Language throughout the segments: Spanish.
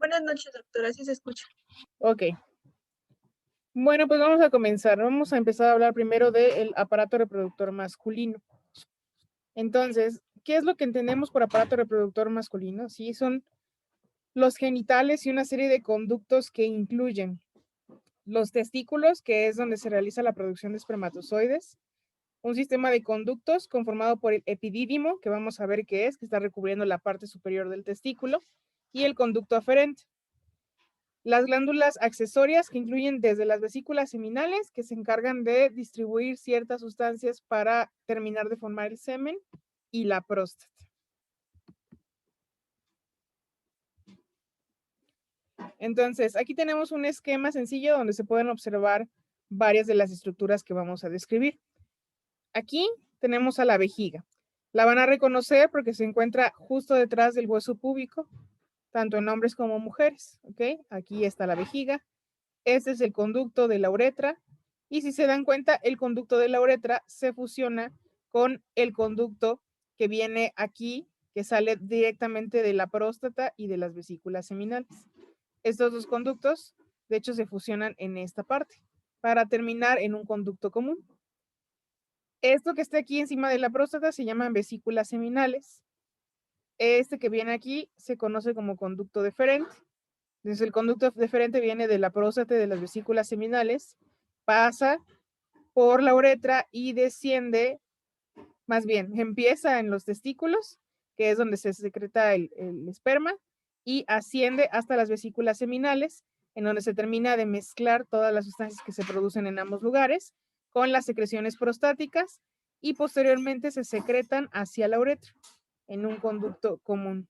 Buenas noches, doctora, sí se escucha. Ok. Bueno, pues vamos a comenzar. Vamos a empezar a hablar primero del aparato reproductor masculino. Entonces, ¿qué es lo que entendemos por aparato reproductor masculino? Sí, son los genitales y una serie de conductos que incluyen los testículos, que es donde se realiza la producción de espermatozoides, un sistema de conductos conformado por el epidídimo, que vamos a ver qué es, que está recubriendo la parte superior del testículo, y el conducto aferente. Las glándulas accesorias, que incluyen desde las vesículas seminales, que se encargan de distribuir ciertas sustancias para terminar de formar el semen, y la próstata. Entonces, aquí tenemos un esquema sencillo donde se pueden observar varias de las estructuras que vamos a describir. Aquí tenemos a la vejiga. La van a reconocer porque se encuentra justo detrás del hueso púbico, tanto en hombres como mujeres. ¿Ok? Aquí está la vejiga. Este es el conducto de la uretra. Y si se dan cuenta, el conducto de la uretra se fusiona con el conducto que viene aquí, que sale directamente de la próstata y de las vesículas seminales. Estos dos conductos, de hecho, se fusionan en esta parte para terminar en un conducto común. Esto que está aquí encima de la próstata se llaman vesículas seminales. Este que viene aquí se conoce como conducto deferente. Entonces, el conducto deferente viene de la próstata y de las vesículas seminales, pasa por la uretra y desciende, más bien, empieza en los testículos, que es donde se secreta el esperma, y asciende hasta las vesículas seminales, en donde se termina de mezclar todas las sustancias que se producen en ambos lugares con las secreciones prostáticas y posteriormente se secretan hacia la uretra en un conducto común.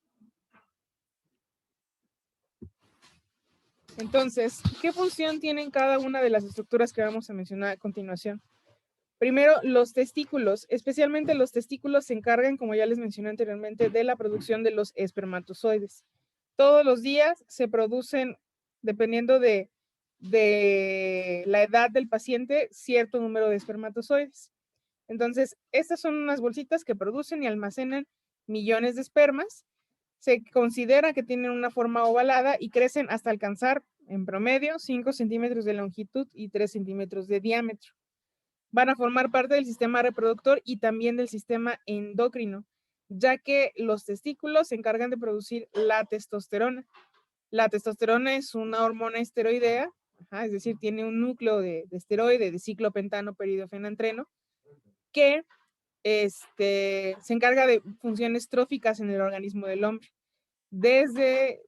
Entonces, ¿qué función tienen cada una de las estructuras que vamos a mencionar a continuación? Primero, los testículos, especialmente los testículos se encargan, como ya les mencioné anteriormente, de la producción de los espermatozoides. Todos los días se producen, dependiendo de la edad del paciente, cierto número de espermatozoides. Entonces, estas son unas bolsitas que producen y almacenan millones de espermas. Se considera que tienen una forma ovalada y crecen hasta alcanzar, en promedio, 5 centímetros de longitud y 3 centímetros de diámetro. Van a formar parte del sistema reproductor y también del sistema endocrino, ya que los testículos se encargan de producir la testosterona. La testosterona es una hormona esteroidea, es decir, tiene un núcleo de esteroide, de ciclopentano peridofenantreno, que se encarga de funciones tróficas en el organismo del hombre. Desde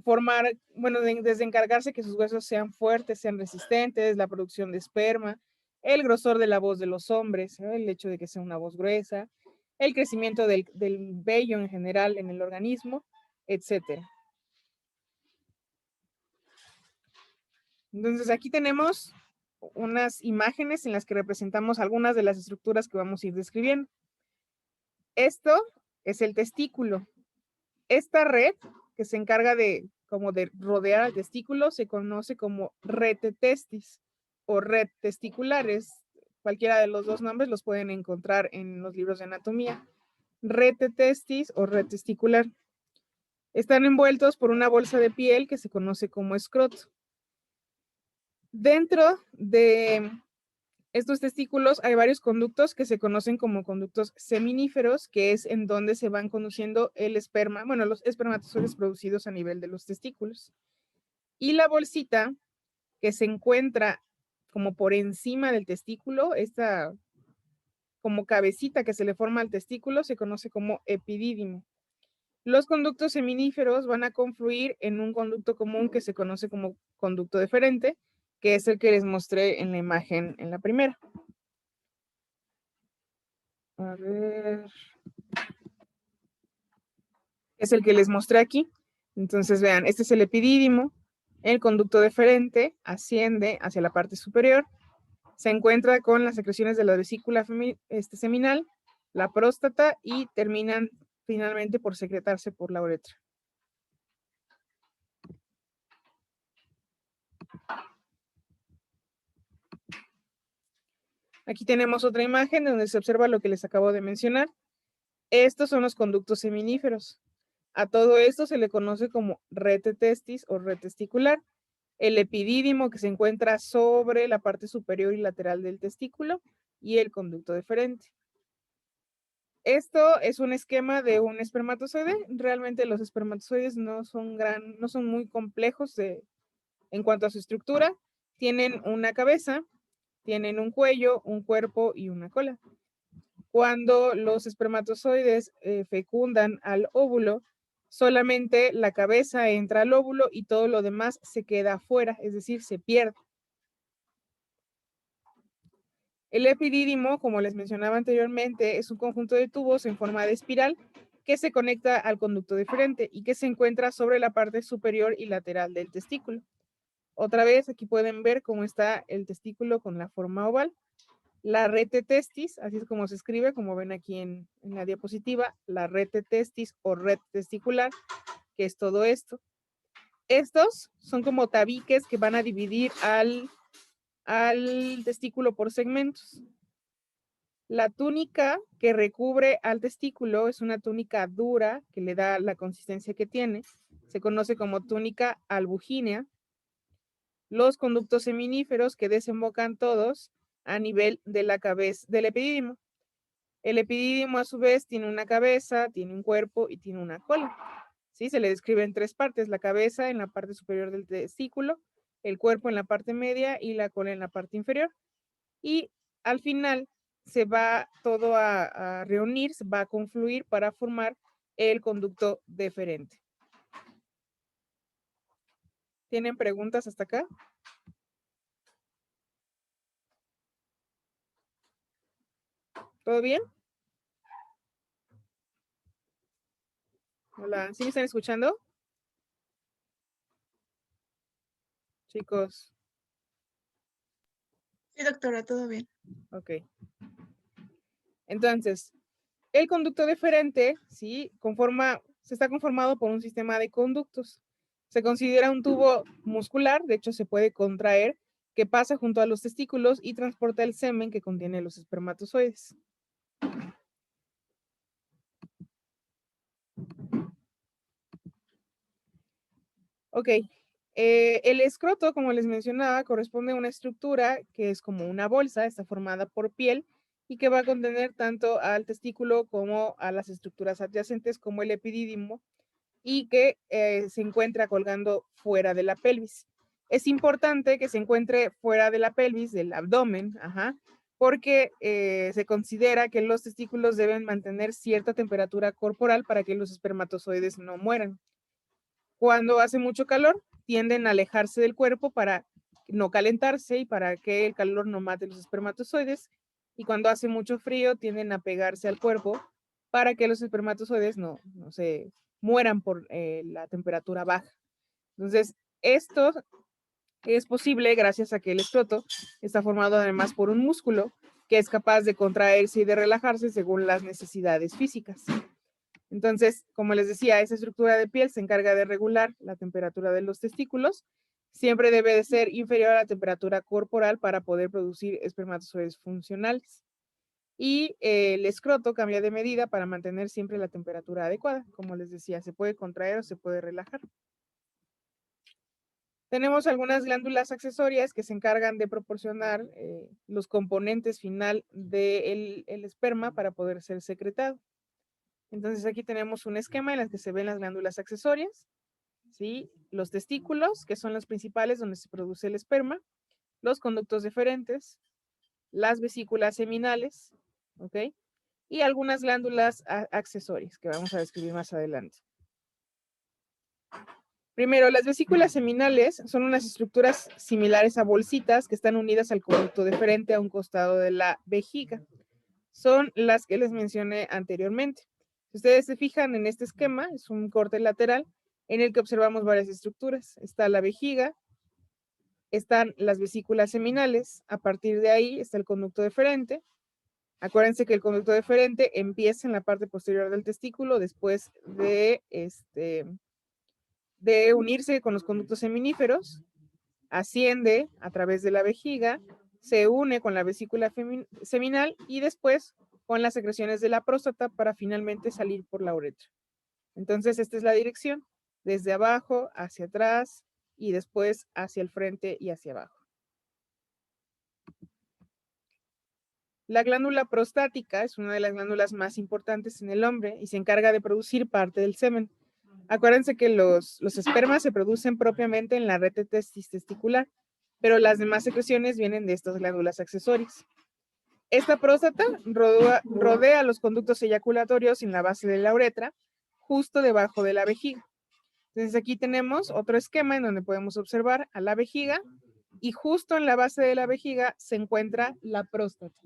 formar, bueno, desde encargarse que sus huesos sean fuertes, sean resistentes, la producción de esperma, el grosor de la voz de los hombres, ¿no? El hecho de que sea una voz gruesa, el crecimiento del vello en general en el organismo, etc. Entonces aquí tenemos unas imágenes en las que representamos algunas de las estructuras que vamos a ir describiendo. Esto es el testículo. Esta red que se encarga de rodear al testículo se conoce como rete testis o red testiculares. Cualquiera de los dos nombres los pueden encontrar en los libros de anatomía. Rete testis o red testicular. Están envueltos por una bolsa de piel que se conoce como escroto. Dentro de estos testículos hay varios conductos que se conocen como conductos seminíferos, que es en donde se van conduciendo el esperma, bueno, los espermatozoides producidos a nivel de los testículos. Y la bolsita que se encuentra como por encima del testículo, esta como cabecita que se le forma al testículo, se conoce como epidídimo. Los conductos seminíferos van a confluir en un conducto común que se conoce como conducto deferente, que es el que les mostré en la imagen en la primera. A ver. Es el que les mostré aquí. Entonces, vean, este es el epidídimo, el conducto deferente asciende hacia la parte superior, se encuentra con las secreciones de la vesícula seminal, la próstata y terminan finalmente por secretarse por la uretra. Aquí tenemos otra imagen donde se observa lo que les acabo de mencionar. Estos son los conductos seminíferos. A todo esto se le conoce como rete testis o red testicular. El epidídimo que se encuentra sobre la parte superior y lateral del testículo y el conducto deferente. Esto es un esquema de un espermatozoide. Realmente los espermatozoides no son muy complejos en cuanto a su estructura. Tienen una cabeza, tienen un cuello, un cuerpo y una cola. Cuando los espermatozoides fecundan al óvulo, solamente la cabeza entra al óvulo y todo lo demás se queda afuera, es decir, se pierde. El epidídimo, como les mencionaba anteriormente, es un conjunto de tubos en forma de espiral que se conecta al conducto deferente y que se encuentra sobre la parte superior y lateral del testículo. Otra vez, aquí pueden ver cómo está el testículo con la forma oval. La rete testis, así es como se escribe, como ven aquí en la diapositiva, la rete testis o red testicular, que es todo esto. Estos son como tabiques que van a dividir al testículo por segmentos. La túnica que recubre al testículo es una túnica dura que le da la consistencia que tiene. Se conoce como túnica albugínea. Los conductos seminíferos que desembocan todos a nivel de la cabeza del epidídimo. El epidídimo a su vez tiene una cabeza, tiene un cuerpo y tiene una cola. ¿Sí? Se le describe en tres partes: la cabeza en la parte superior del testículo, el cuerpo en la parte media y la cola en la parte inferior. Y al final se va todo a reunir, se va a confluir para formar el conducto deferente. ¿Tienen preguntas hasta acá? ¿Todo bien? Hola, ¿sí me están escuchando? Chicos, Sí, doctora, todo bien. ok. Entonces, el conducto deferente, ¿sí? Se está conformado por un sistema de conductos. Se considera un tubo muscular, de hecho se puede contraer, que pasa junto a los testículos y transporta el semen que contiene los espermatozoides. Ok, el escroto, como les mencionaba, corresponde a una estructura que es como una bolsa, está formada por piel y que va a contener tanto al testículo como a las estructuras adyacentes como el epidídimo y que se encuentra colgando fuera de la pelvis. Es importante que se encuentre fuera de la pelvis, del abdomen, porque se considera que los testículos deben mantener cierta temperatura corporal para que los espermatozoides no mueran. Cuando hace mucho calor, tienden a alejarse del cuerpo para no calentarse y para que el calor no mate los espermatozoides. Y cuando hace mucho frío, tienden a pegarse al cuerpo para que los espermatozoides no se mueran por la temperatura baja. Entonces, esto es posible gracias a que el escroto está formado además por un músculo que es capaz de contraerse y de relajarse según las necesidades físicas. Entonces, como les decía, esa estructura de piel se encarga de regular la temperatura de los testículos. Siempre debe de ser inferior a la temperatura corporal para poder producir espermatozoides funcionales. Y el escroto cambia de medida para mantener siempre la temperatura adecuada. Como les decía, se puede contraer o se puede relajar. Tenemos algunas glándulas accesorias que se encargan de proporcionar los componentes final del esperma para poder ser secretado. Entonces aquí tenemos un esquema en el que se ven las glándulas accesorias, ¿sí? Los testículos, que son los principales donde se produce el esperma, los conductos deferentes, las vesículas seminales, ¿ok? Y algunas glándulas accesorias que vamos a describir más adelante. Primero, las vesículas seminales son unas estructuras similares a bolsitas que están unidas al conducto deferente a un costado de la vejiga. Son las que les mencioné anteriormente. Si ustedes se fijan en este esquema, es un corte lateral en el que observamos varias estructuras. Está la vejiga, están las vesículas seminales, a partir de ahí está el conducto deferente. Acuérdense que el conducto deferente empieza en la parte posterior del testículo después de unirse con los conductos seminíferos, asciende a través de la vejiga, se une con la vesícula seminal y después con las secreciones de la próstata para finalmente salir por la uretra. Entonces, esta es la dirección, desde abajo hacia atrás y después hacia el frente y hacia abajo. La glándula prostática es una de las glándulas más importantes en el hombre y se encarga de producir parte del semen. Acuérdense que los espermas se producen propiamente en la red de testicular, pero las demás secreciones vienen de estas glándulas accesorias. Esta próstata rodea los conductos eyaculatorios en la base de la uretra, justo debajo de la vejiga. Entonces aquí tenemos otro esquema en donde podemos observar a la vejiga y justo en la base de la vejiga se encuentra la próstata.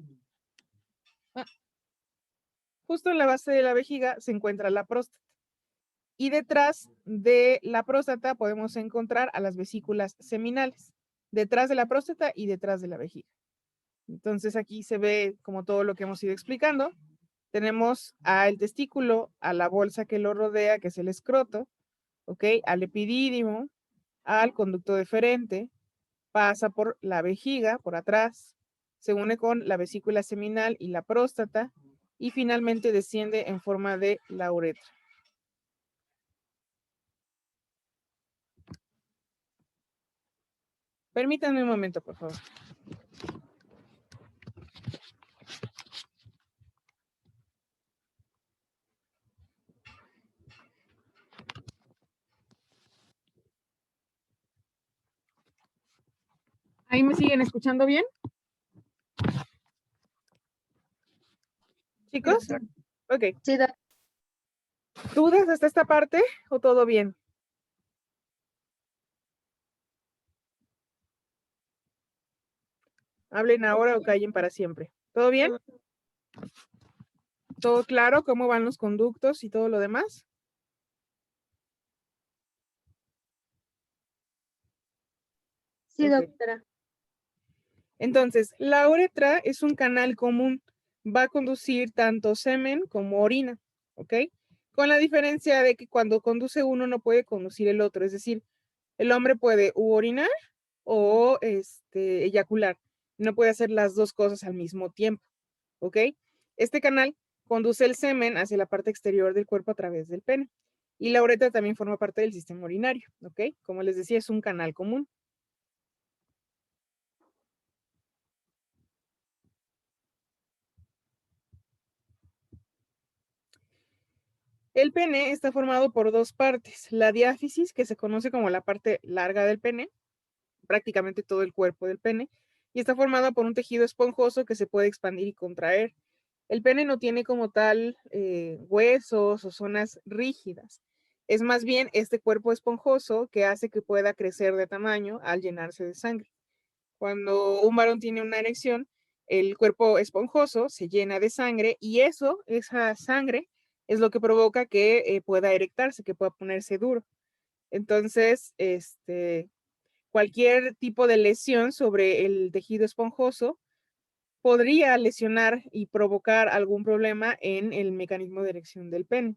Justo en la base de la vejiga se encuentra la próstata. Y detrás de la próstata podemos encontrar a las vesículas seminales, detrás de la próstata y detrás de la vejiga. Entonces aquí se ve como todo lo que hemos ido explicando. Tenemos al testículo, a la bolsa que lo rodea, que es el escroto, ¿ok? Al epidídimo, al conducto deferente, pasa por la vejiga, por atrás, se une con la vesícula seminal y la próstata, y finalmente desciende en forma de la uretra. Permítanme un momento, por favor. ¿Ahí me siguen escuchando bien? ¿Chicos? Ok. Sí, ¿Dudas hasta esta parte o todo bien? Hablen ahora o callen para siempre. ¿Todo bien? ¿Todo claro? ¿Cómo van los conductos y todo lo demás? sí, Ok. doctora. Entonces, la uretra es un canal común. Va a conducir tanto semen como orina, ¿ok? Con la diferencia de que cuando conduce uno no puede conducir el otro. Es decir, el hombre puede orinar o eyacular. No puede hacer las dos cosas al mismo tiempo, ¿ok? Este canal conduce el semen hacia la parte exterior del cuerpo a través del pene. Y la uretra también forma parte del sistema urinario, ¿ok? Como les decía, es un canal común. El pene está formado por dos partes. La diáfisis, que se conoce como la parte larga del pene, prácticamente todo el cuerpo del pene, y está formada por un tejido esponjoso que se puede expandir y contraer. El pene no tiene como tal huesos o zonas rígidas. Es más bien este cuerpo esponjoso que hace que pueda crecer de tamaño al llenarse de sangre. Cuando un varón tiene una erección, el cuerpo esponjoso se llena de sangre y esa sangre, es lo que provoca que pueda erectarse, que pueda ponerse duro. Entonces, cualquier tipo de lesión sobre el tejido esponjoso podría lesionar y provocar algún problema en el mecanismo de erección del pene.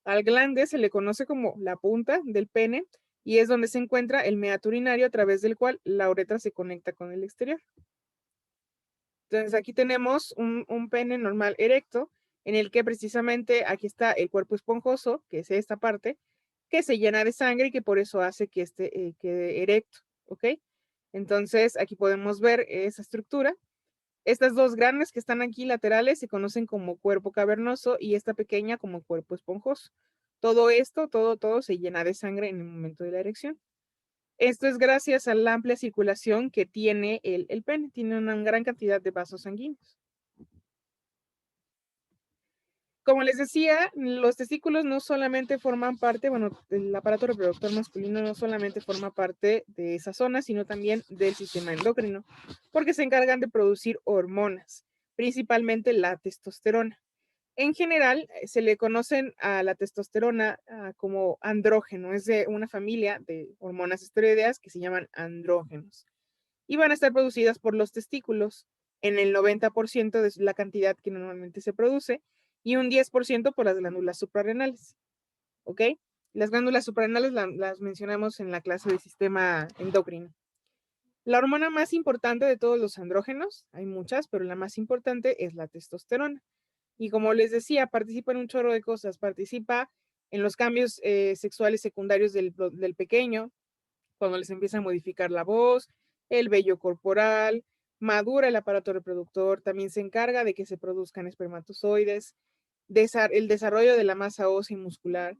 Al glande se le conoce como la punta del pene y es donde se encuentra el meato urinario a través del cual la uretra se conecta con el exterior. Entonces aquí tenemos un pene normal erecto en el que precisamente aquí está el cuerpo esponjoso, que es esta parte, que se llena de sangre y que por eso hace que quede erecto, ¿ok? Entonces aquí podemos ver esa estructura. Estas dos grandes que están aquí laterales se conocen como cuerpo cavernoso y esta pequeña como cuerpo esponjoso. Todo esto, todo se llena de sangre en el momento de la erección. Esto es gracias a la amplia circulación que tiene el pene. Tiene una gran cantidad de vasos sanguíneos. Como les decía, los testículos no solamente forman parte, bueno, el aparato reproductor masculino no solamente forma parte de esa zona, sino también del sistema endocrino, porque se encargan de producir hormonas, principalmente la testosterona. En general, se le conocen a la testosterona como andrógeno, es de una familia de hormonas esteroideas que se llaman andrógenos y van a estar producidas por los testículos en el 90% de la cantidad que normalmente se produce y un 10% por las glándulas suprarrenales. ¿Ok? Las glándulas suprarrenales las mencionamos en la clase de sistema endocrino. La hormona más importante de todos los andrógenos, hay muchas, pero la más importante es la testosterona. Y como les decía, participa en un chorro de cosas. Participa En los cambios sexuales secundarios del pequeño, cuando les empieza a modificar la voz, el vello corporal, madura el aparato reproductor, también se encarga de que se produzcan espermatozoides, el desarrollo de la masa ósea y muscular,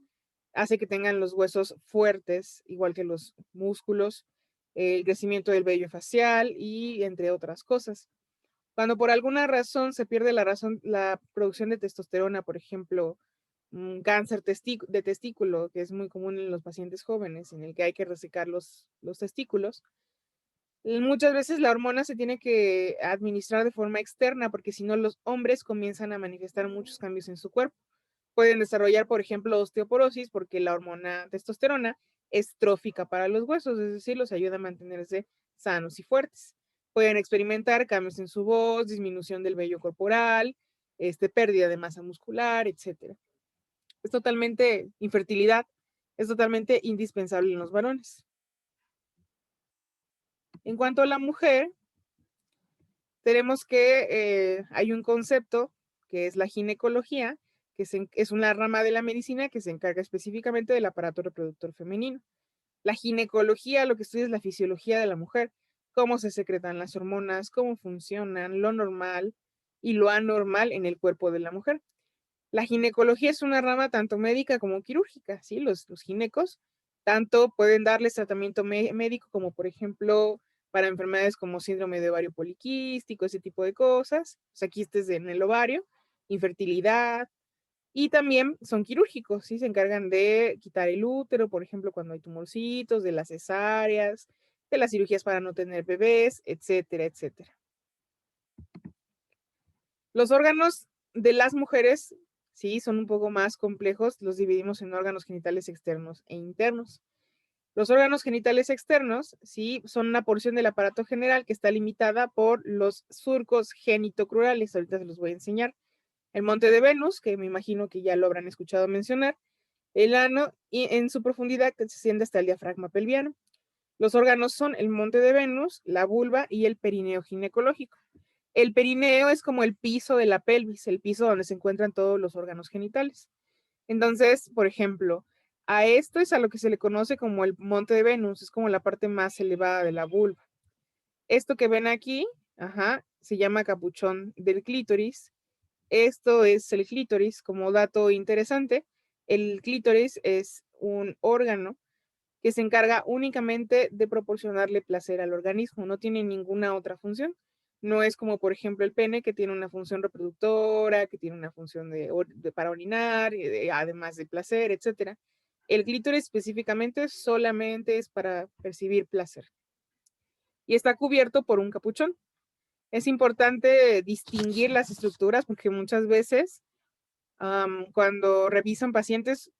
hace que tengan los huesos fuertes, igual que los músculos, el crecimiento del vello facial y entre otras cosas. Cuando por alguna razón se pierde la producción de testosterona, por ejemplo, un cáncer de testículo, que es muy común en los pacientes jóvenes, en el que hay que resecar los testículos, muchas veces la hormona se tiene que administrar de forma externa, porque si no los hombres comienzan a manifestar muchos cambios en su cuerpo. Pueden desarrollar, por ejemplo, osteoporosis, porque la hormona testosterona es trófica para los huesos, es decir, los ayuda a mantenerse sanos y fuertes. Pueden experimentar cambios en su voz, disminución del vello corporal, pérdida de masa muscular, etc. Es totalmente infertilidad, es totalmente indispensable en los varones. En cuanto a la mujer, tenemos que hay un concepto que es la ginecología, que es una rama de la medicina que se encarga específicamente del aparato reproductor femenino. La ginecología lo que estudia es la fisiología de la mujer, cómo se secretan las hormonas, cómo funcionan, lo normal y lo anormal en el cuerpo de la mujer. La ginecología es una rama tanto médica como quirúrgica, ¿sí? Los ginecos tanto pueden darles tratamiento médico como, por ejemplo, para enfermedades como síndrome de ovario poliquístico, ese tipo de cosas, o sea, quistes en el ovario, infertilidad, y también son quirúrgicos, ¿sí? Se encargan de quitar el útero, por ejemplo, cuando hay tumorcitos, de las cesáreas, de las cirugías para no tener bebés, etcétera, etcétera. Los órganos de las mujeres, sí, son un poco más complejos, los dividimos en órganos genitales externos e internos. Los órganos genitales externos, sí, son una porción del aparato general que está limitada por los surcos genitocrurales. Ahorita se los voy a enseñar. El monte de Venus, que me imagino que ya lo habrán escuchado mencionar, el ano y en su profundidad que se extiende hasta el diafragma pelviano. Los órganos son el monte de Venus, la vulva y el perineo ginecológico. El perineo es como el piso de la pelvis, el piso donde se encuentran todos los órganos genitales. Entonces, por ejemplo, a esto es a lo que se le conoce como el monte de Venus, es como la parte más elevada de la vulva. Esto que ven aquí, se llama capuchón del clítoris. Esto es el clítoris. Como dato interesante, el clítoris es un órgano que se encarga únicamente de proporcionarle placer al organismo, no tiene ninguna otra función. No es como, por ejemplo, el pene, que tiene una función reproductora, que tiene una función para orinar, además de placer, etc. El clítoris específicamente solamente es para percibir placer. Y está cubierto por un capuchón. Es importante distinguir las estructuras porque muchas veces cuando revisan pacientes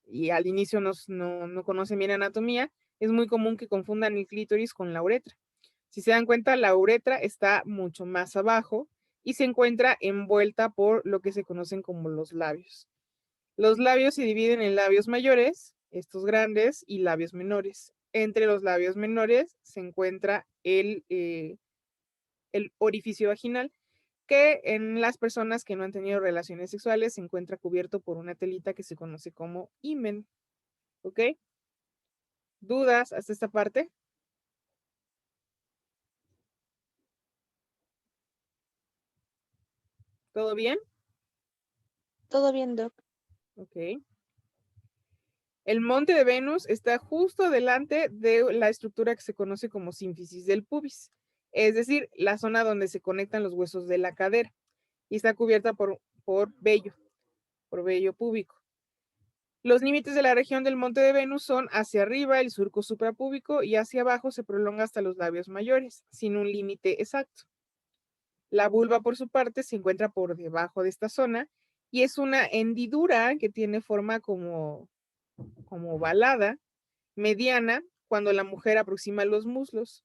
y al inicio no conocen bien anatomía, es muy común que confundan el clítoris con la uretra. Si se dan cuenta, la uretra está mucho más abajo y se encuentra envuelta por lo que se conocen como los labios. Los labios se dividen en labios mayores, estos grandes, y labios menores. Entre los labios menores se encuentra el orificio vaginal, que en las personas que no han tenido relaciones sexuales se encuentra cubierto por una telita que se conoce como himen. ¿Ok? ¿Dudas hasta esta parte? ¿Todo bien? Todo bien, Doc. Ok. El monte de Venus está justo delante de la estructura que se conoce como sínfisis del pubis, es decir, la zona donde se conectan los huesos de la cadera y está cubierta por vello púbico. Los límites de la región del monte de Venus son hacia arriba el surco suprapúbico y hacia abajo se prolonga hasta los labios mayores, sin un límite exacto. La vulva, por su parte, se encuentra por debajo de esta zona y es una hendidura que tiene forma como ovalada, mediana, cuando la mujer aproxima los muslos,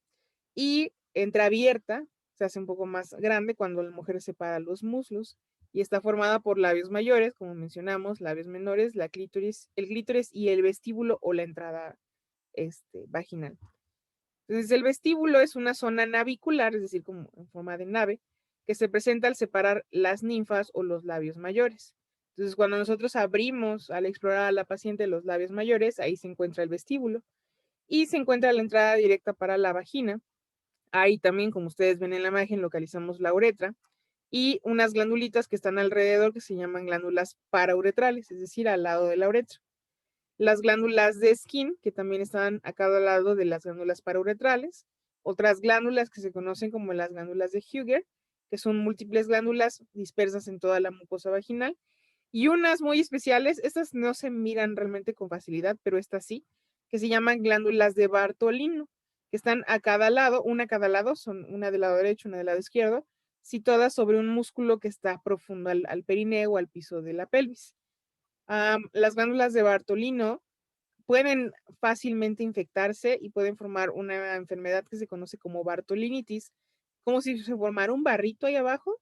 y entreabierta, se hace un poco más grande cuando la mujer separa los muslos, y está formada por labios mayores, como mencionamos, labios menores, el clítoris y el vestíbulo o la entrada vaginal. Entonces, el vestíbulo es una zona navicular, es decir, como en forma de nave, que se presenta al separar las ninfas o los labios mayores. Entonces, cuando nosotros abrimos al explorar a la paciente los labios mayores, ahí se encuentra el vestíbulo y se encuentra la entrada directa para la vagina. Ahí también, como ustedes ven en la imagen, localizamos la uretra y unas glandulitas que están alrededor que se llaman glándulas parauretrales, es decir, al lado de la uretra. Las glándulas de Skin, que también están a cada lado de las glándulas parauretrales. Otras glándulas que se conocen como las glándulas de Hugger, que son múltiples glándulas dispersas en toda la mucosa vaginal. Y unas muy especiales, estas no se miran realmente con facilidad, pero estas sí, que se llaman glándulas de Bartolino, que están a cada lado, una a cada lado, son una del lado derecho, una del lado izquierdo, situadas sobre un músculo que está profundo al perineo o al piso de la pelvis. Las glándulas de Bartolino pueden fácilmente infectarse y pueden formar una enfermedad que se conoce como bartolinitis, como si se formara un barrito ahí abajo,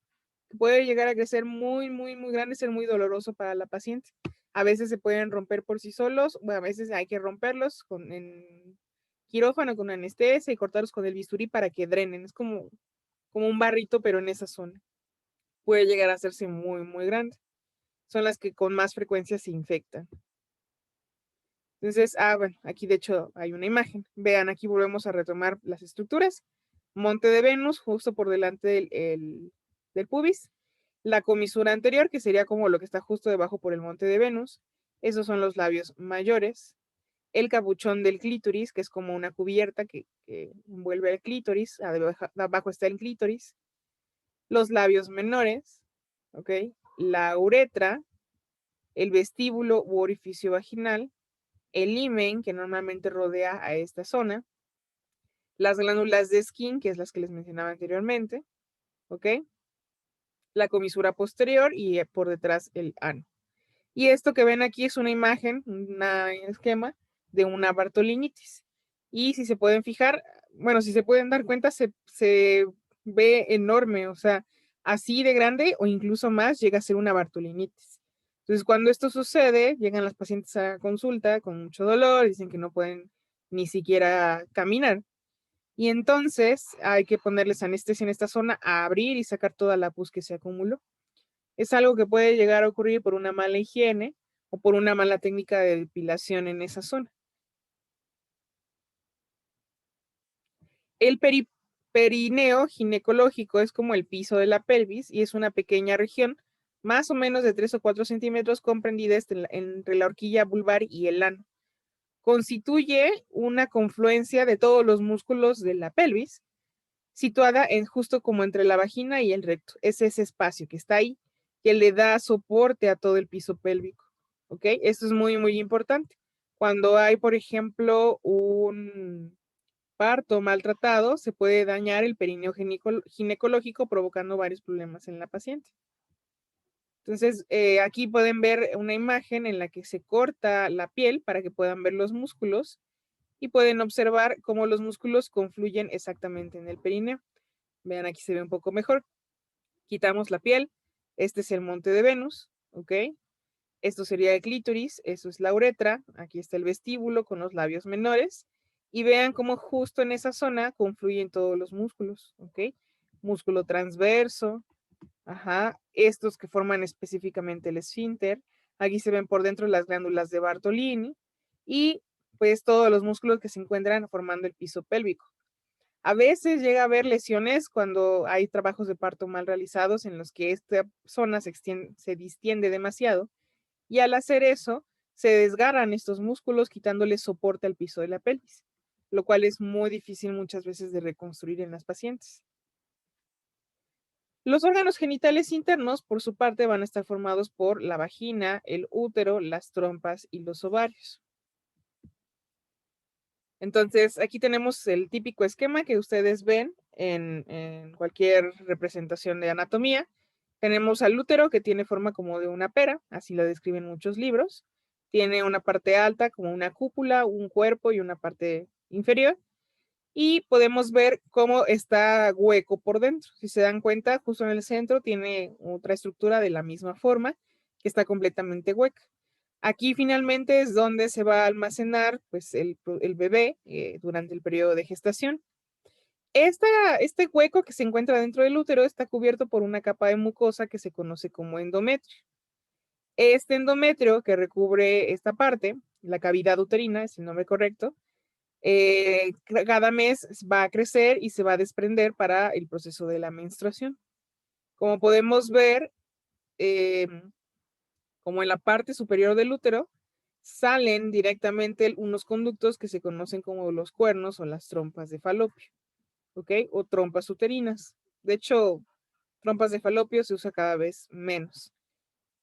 que puede llegar a crecer muy, muy, muy grande, ser muy doloroso para la paciente. A veces se pueden romper por sí solos, bueno, a veces hay que romperlos en quirófano con anestesia y cortarlos con el bisturí para que drenen. Es como un barrito, pero en esa zona. Puede llegar a hacerse muy, muy grande. Son las que con más frecuencia se infectan. Entonces, bueno, aquí de hecho hay una imagen. Vean, aquí volvemos a retomar las estructuras. Monte de Venus, justo por delante del pubis. La comisura anterior, que sería como lo que está justo debajo por el monte de Venus. Esos son los labios mayores. El capuchón del clítoris, que es como una cubierta que envuelve el clítoris. Abajo está el clítoris. Los labios menores, ¿ok? La uretra, el vestíbulo u orificio vaginal, el himen, que normalmente rodea a esta zona, las glándulas de Skin, que es las que les mencionaba anteriormente, ¿ok? La comisura posterior y por detrás el ano. Y esto que ven aquí es una imagen, un esquema de una bartolinitis. Y si se pueden fijar, bueno, si se pueden dar cuenta, se ve enorme, o sea, así de grande o incluso más llega a ser una bartolinitis. Entonces, cuando esto sucede, llegan las pacientes a consulta con mucho dolor, dicen que no pueden ni siquiera caminar. Y entonces hay que ponerles anestesia en esta zona, a abrir y sacar toda la pus que se acumuló. Es algo que puede llegar a ocurrir por una mala higiene o por una mala técnica de depilación en esa zona. El perineo ginecológico es como el piso de la pelvis y es una pequeña región, más o menos de 3 o 4 centímetros, comprendida entre la horquilla vulvar y el ano. Constituye una confluencia de todos los músculos de la pelvis, situada justo como entre la vagina y el recto. Es ese espacio que está ahí, que le da soporte a todo el piso pélvico. ¿Ok? Esto es muy, muy importante. Cuando hay, por ejemplo, un parto maltratado, se puede dañar el perineo ginecológico provocando varios problemas en la paciente. Entonces, aquí pueden ver una imagen en la que se corta la piel para que puedan ver los músculos y pueden observar cómo los músculos confluyen exactamente en el perineo. Vean, aquí se ve un poco mejor. Quitamos la piel. Este es el monte de Venus, ¿ok? Esto sería el clítoris, eso es la uretra. Aquí está el vestíbulo con los labios menores. Y vean cómo justo en esa zona confluyen todos los músculos, ¿ok? Músculo transverso, ajá, estos que forman específicamente el esfínter. Aquí se ven por dentro las glándulas de Bartolini y pues todos los músculos que se encuentran formando el piso pélvico. A veces llega a haber lesiones cuando hay trabajos de parto mal realizados en los que esta zona se distiende demasiado y al hacer eso se desgarran estos músculos quitándole soporte al piso de la pelvis, lo cual es muy difícil muchas veces de reconstruir en las pacientes. Los órganos genitales internos, por su parte, van a estar formados por la vagina, el útero, las trompas y los ovarios. Entonces, aquí tenemos el típico esquema que ustedes ven en cualquier representación de anatomía. Tenemos al útero que tiene forma como de una pera, así lo describen muchos libros. Tiene una parte alta como una cúpula, un cuerpo y una parte inferior. Y podemos ver cómo está hueco por dentro. Si se dan cuenta, justo en el centro tiene otra estructura de la misma forma que está completamente hueca. Aquí finalmente es donde se va a almacenar pues, el bebé durante el periodo de gestación. Este hueco que se encuentra dentro del útero está cubierto por una capa de mucosa que se conoce como endometrio. Este endometrio que recubre esta parte, la cavidad uterina, es el nombre correcto, cada mes va a crecer y se va a desprender para el proceso de la menstruación. Como podemos ver, como en la parte superior del útero, salen directamente unos conductos que se conocen como los cuernos o las trompas de falopio, ¿ok? O trompas uterinas. De hecho, trompas de falopio se usa cada vez menos.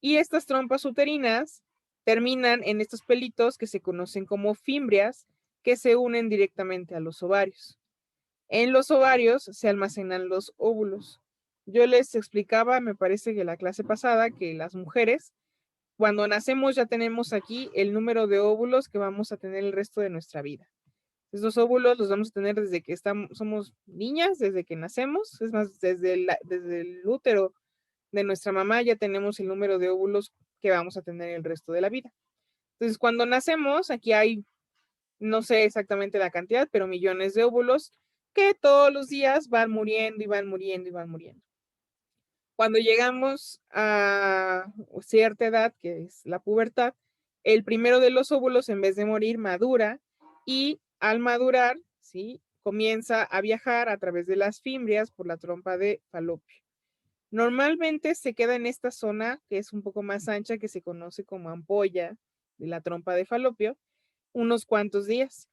Y estas trompas uterinas terminan en estos pelitos que se conocen como fimbrias, que se unen directamente a los ovarios. En los ovarios se almacenan los óvulos. Yo les explicaba, me parece que la clase pasada, que las mujeres, cuando nacemos ya tenemos aquí el número de óvulos que vamos a tener el resto de nuestra vida. Estos óvulos los vamos a tener desde que somos niñas, desde que nacemos, es más, desde el útero de nuestra mamá ya tenemos el número de óvulos que vamos a tener el resto de la vida. Entonces, cuando nacemos, aquí hay, no sé exactamente la cantidad, pero millones de óvulos que todos los días van muriendo y van muriendo y van muriendo. Cuando llegamos a cierta edad, que es la pubertad, el primero de los óvulos, en vez de morir, madura y al madurar, ¿sí? Comienza a viajar a través de las fimbrias por la trompa de falopio. Normalmente se queda en esta zona que es un poco más ancha, que se conoce como ampolla de la trompa de falopio, unos cuantos días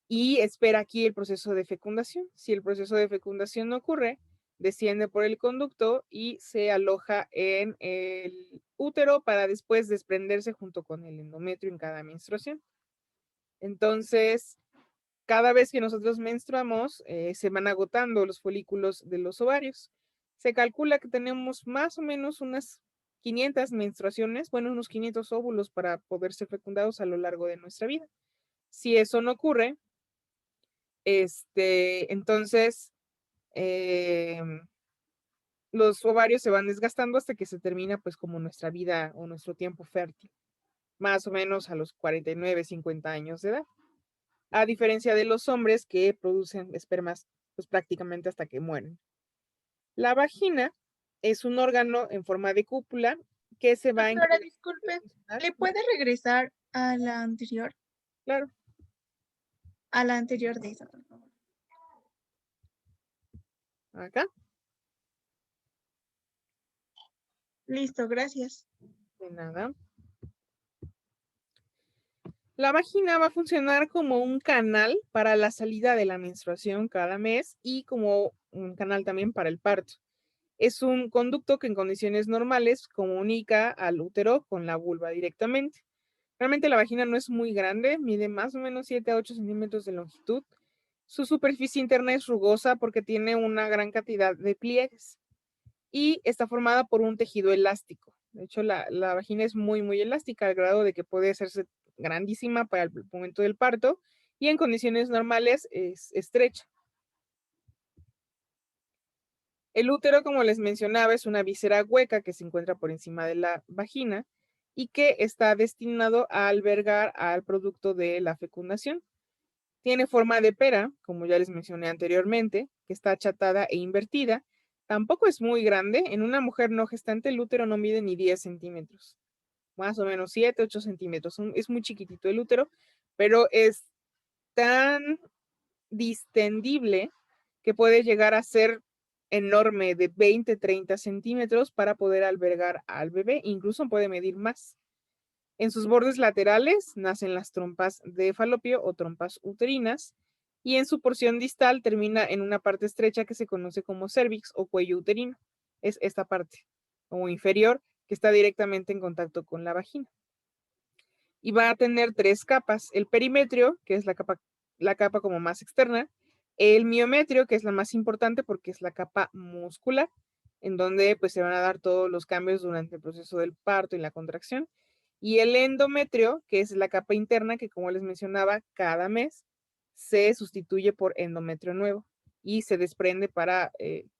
y espera aquí el proceso de fecundación. Si el proceso de fecundación no ocurre, desciende por el conducto y se aloja en el útero para después desprenderse junto con el endometrio en cada menstruación. Entonces, cada vez que nosotros menstruamos, se van agotando los folículos de los ovarios. Se calcula que tenemos más o menos unas 500 menstruaciones, bueno, unos 500 óvulos para poder ser fecundados a lo largo de nuestra vida. Si eso no ocurre, entonces los ovarios se van desgastando hasta que se termina pues como nuestra vida o nuestro tiempo fértil, más o menos a los 49, 50 años de edad. A diferencia de los hombres que producen espermas pues prácticamente hasta que mueren. La vagina es un órgano en forma de cúpula que se va a Doctora, encargar. disculpe, ¿le puede regresar a la anterior? Claro. A la anterior de esa, por favor. Acá. Listo, gracias. De nada. La vagina va a funcionar como un canal para la salida de la menstruación cada mes y como un canal también para el parto. Es un conducto que en condiciones normales comunica al útero con la vulva directamente. Realmente la vagina no es muy grande, mide más o menos 7 a 8 centímetros de longitud. Su superficie interna es rugosa porque tiene una gran cantidad de pliegues y está formada por un tejido elástico. De hecho, la vagina es muy, muy elástica al grado de que puede hacerse grandísima para el momento del parto y en condiciones normales es estrecha. El útero, como les mencionaba, es una víscera hueca que se encuentra por encima de la vagina y que está destinado a albergar al producto de la fecundación. Tiene forma de pera, como ya les mencioné anteriormente, que está achatada e invertida. Tampoco es muy grande. En una mujer no gestante el útero no mide ni 10 centímetros. Más o menos 7, 8 centímetros. Es muy chiquitito el útero, pero es tan distendible que puede llegar a ser enorme de 20, 30 centímetros para poder albergar al bebé. Incluso puede medir más. En sus bordes laterales nacen las trompas de falopio o trompas uterinas y en su porción distal termina en una parte estrecha que se conoce como cervix o cuello uterino. Es esta parte como inferior que está directamente en contacto con la vagina. Y va a tener 3 capas. El perimetrio, que es la capa como más externa. El miometrio, que es la más importante porque es la capa muscular, en donde pues se van a dar todos los cambios durante el proceso del parto y la contracción. Y el endometrio, que es la capa interna que, como les mencionaba, cada mes se sustituye por endometrio nuevo y se desprende para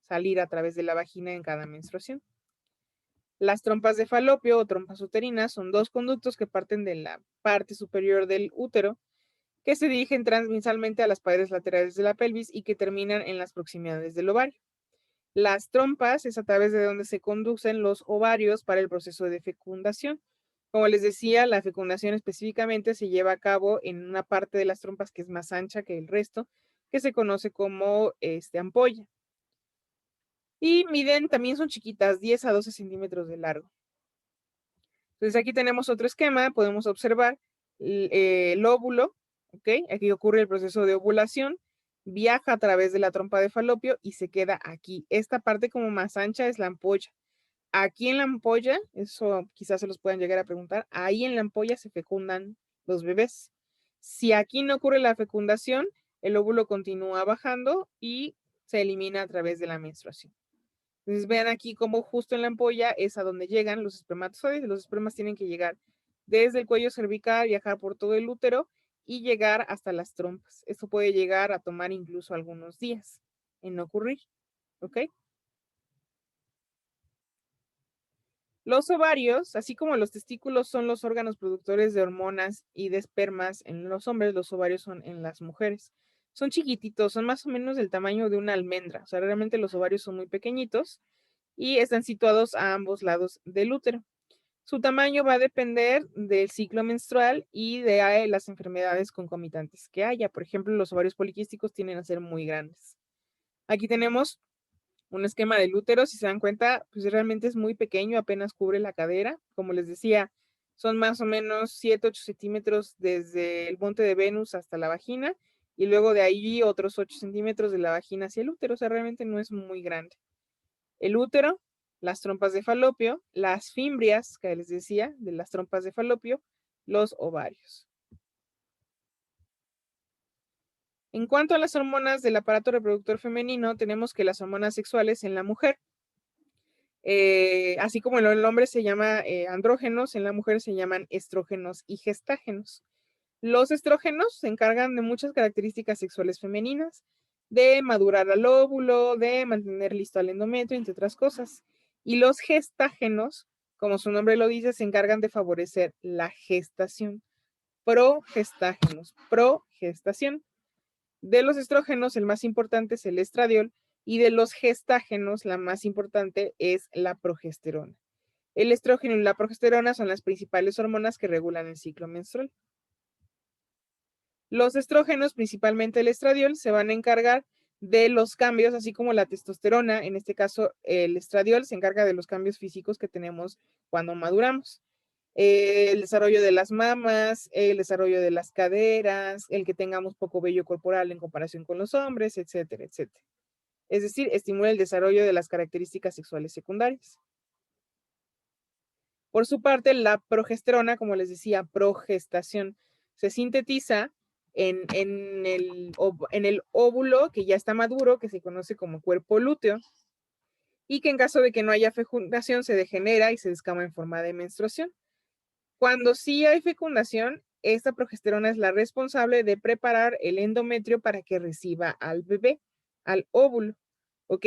salir a través de la vagina en cada menstruación. Las trompas de falopio o trompas uterinas son 2 conductos que parten de la parte superior del útero que se dirigen transversalmente a las paredes laterales de la pelvis y que terminan en las proximidades del ovario. Las trompas es a través de donde se conducen los ovarios para el proceso de fecundación. Como les decía, la fecundación específicamente se lleva a cabo en una parte de las trompas que es más ancha que el resto, que se conoce como ampolla. Y miden, también son chiquitas, 10 a 12 centímetros de largo. Entonces aquí tenemos otro esquema, podemos observar el óvulo, ¿ok? Aquí ocurre el proceso de ovulación, viaja a través de la trompa de falopio y se queda aquí. Esta parte como más ancha es la ampolla. Aquí en la ampolla, eso quizás se los puedan llegar a preguntar, ahí en la ampolla se fecundan los bebés. Si aquí no ocurre la fecundación, el óvulo continúa bajando y se elimina a través de la menstruación. Entonces vean aquí cómo justo en la ampolla es a donde llegan los espermatozoides. Los espermas tienen que llegar desde el cuello cervical, viajar por todo el útero y llegar hasta las trompas. Esto puede llegar a tomar incluso algunos días en no ocurrir, ¿ok? Los ovarios, así como los testículos son los órganos productores de hormonas y de espermas en los hombres, los ovarios son en las mujeres. Son chiquititos, son más o menos del tamaño de una almendra. O sea, realmente los ovarios son muy pequeñitos y están situados a ambos lados del útero. Su tamaño va a depender del ciclo menstrual y de las enfermedades concomitantes que haya. Por ejemplo, los ovarios poliquísticos tienden a ser muy grandes. Aquí tenemos un esquema del útero, si se dan cuenta, pues realmente es muy pequeño, apenas cubre la cadera. Como les decía, son más o menos 7, 8 centímetros desde el monte de Venus hasta la vagina y luego de ahí otros 8 centímetros de la vagina hacia el útero. O sea, realmente no es muy grande. El útero, las trompas de falopio, las fimbrias, que les decía, de las trompas de falopio, los ovarios. En cuanto a las hormonas del aparato reproductor femenino, tenemos que las hormonas sexuales en la mujer, así como en el hombre se llama andrógenos, en la mujer se llaman estrógenos y gestágenos. Los estrógenos se encargan de muchas características sexuales femeninas, de madurar al óvulo, de mantener listo al endometrio, entre otras cosas. Y los gestágenos, como su nombre lo dice, se encargan de favorecer la gestación. Progestágenos, progestación. De los estrógenos, el más importante es el estradiol, y de los gestágenos, la más importante es la progesterona. El estrógeno y la progesterona son las principales hormonas que regulan el ciclo menstrual. Los estrógenos, principalmente el estradiol, se van a encargar de los cambios, así como la testosterona. En este caso, el estradiol se encarga de los cambios físicos que tenemos cuando maduramos. El desarrollo de las mamas, el desarrollo de las caderas, el que tengamos poco vello corporal en comparación con los hombres, etcétera, etcétera. Es decir, estimula el desarrollo de las características sexuales secundarias. Por su parte, la progesterona, como les decía, progestación, se sintetiza en el óvulo que ya está maduro, que se conoce como cuerpo lúteo, y que en caso de que no haya fecundación se degenera y se descama en forma de menstruación. Cuando sí hay fecundación, esta progesterona es la responsable de preparar el endometrio para que reciba al bebé, al óvulo, ¿ok?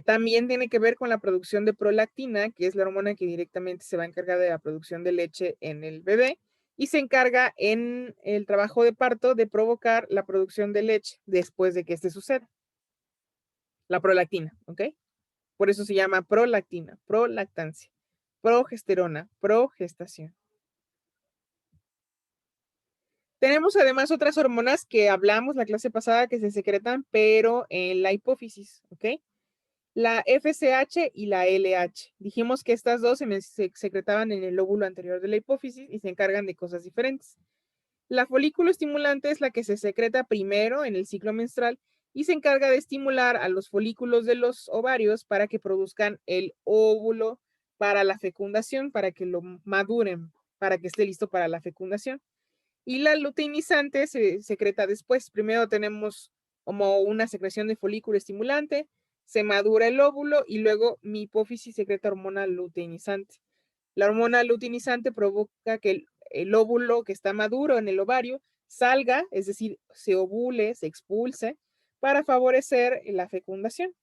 También tiene que ver con la producción de prolactina, que es la hormona que directamente se va a encargar de la producción de leche en el bebé y se encarga en el trabajo de parto de provocar la producción de leche después de que este suceda. La prolactina, ¿ok? Por eso se llama prolactina, prolactancia, progesterona, progestación. Tenemos además otras hormonas que hablamos la clase pasada que se secretan, pero en la hipófisis, ¿ok? La FSH y la LH. Dijimos que estas dos se secretaban en el lóbulo anterior de la hipófisis y se encargan de cosas diferentes. La folículo estimulante es la que se secreta primero en el ciclo menstrual y se encarga de estimular a los folículos de los ovarios para que produzcan el óvulo para la fecundación, para que lo maduren, para que esté listo para la fecundación. Y la luteinizante se secreta después. Primero tenemos como una secreción de folículo estimulante, se madura el óvulo y luego mi hipófisis secreta hormona luteinizante. La hormona luteinizante provoca que el óvulo que está maduro en el ovario salga, es decir, se ovule, se expulse, para favorecer la fecundación.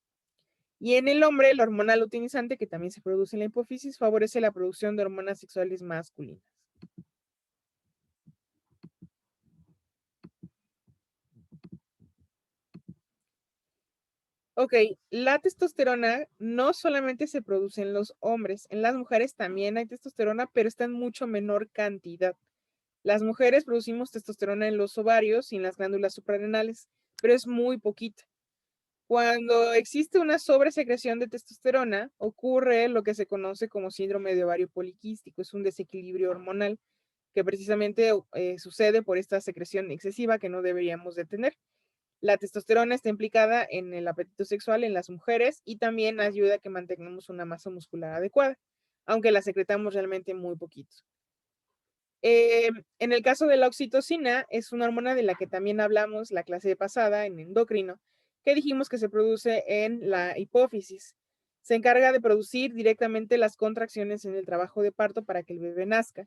Y en el hombre, la hormona luteinizante, que también se produce en la hipófisis, favorece la producción de hormonas sexuales masculinas. Ok, la testosterona no solamente se produce en los hombres, en las mujeres también hay testosterona, pero está en mucho menor cantidad. Las mujeres producimos testosterona en los ovarios y en las glándulas suprarrenales, pero es muy poquita. Cuando existe una sobresecreción de testosterona, ocurre lo que se conoce como síndrome de ovario poliquístico. Es un desequilibrio hormonal que precisamente sucede por esta secreción excesiva que no deberíamos de tener. La testosterona está implicada en el apetito sexual en las mujeres y también ayuda a que mantengamos una masa muscular adecuada, aunque la secretamos realmente muy poquito. En el caso de la oxitocina, es una hormona de la que también hablamos la clase pasada en endocrino, que dijimos que se produce en la hipófisis. Se encarga de producir directamente las contracciones en el trabajo de parto para que el bebé nazca.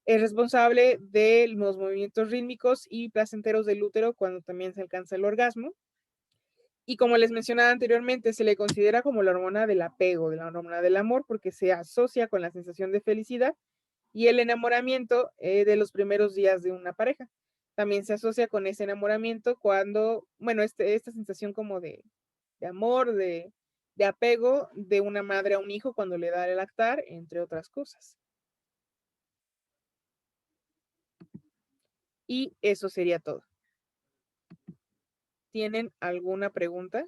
Es responsable de los movimientos rítmicos y placenteros del útero cuando también se alcanza el orgasmo. Y como les mencionaba anteriormente, se le considera como la hormona del apego, de la hormona del amor, porque se asocia con la sensación de felicidad y el enamoramiento de los primeros días de una pareja. También se asocia con ese enamoramiento cuando, bueno, esta sensación como de amor, de apego de una madre a un hijo cuando le da el lactar, entre otras cosas. Y eso sería todo. ¿Tienen alguna pregunta?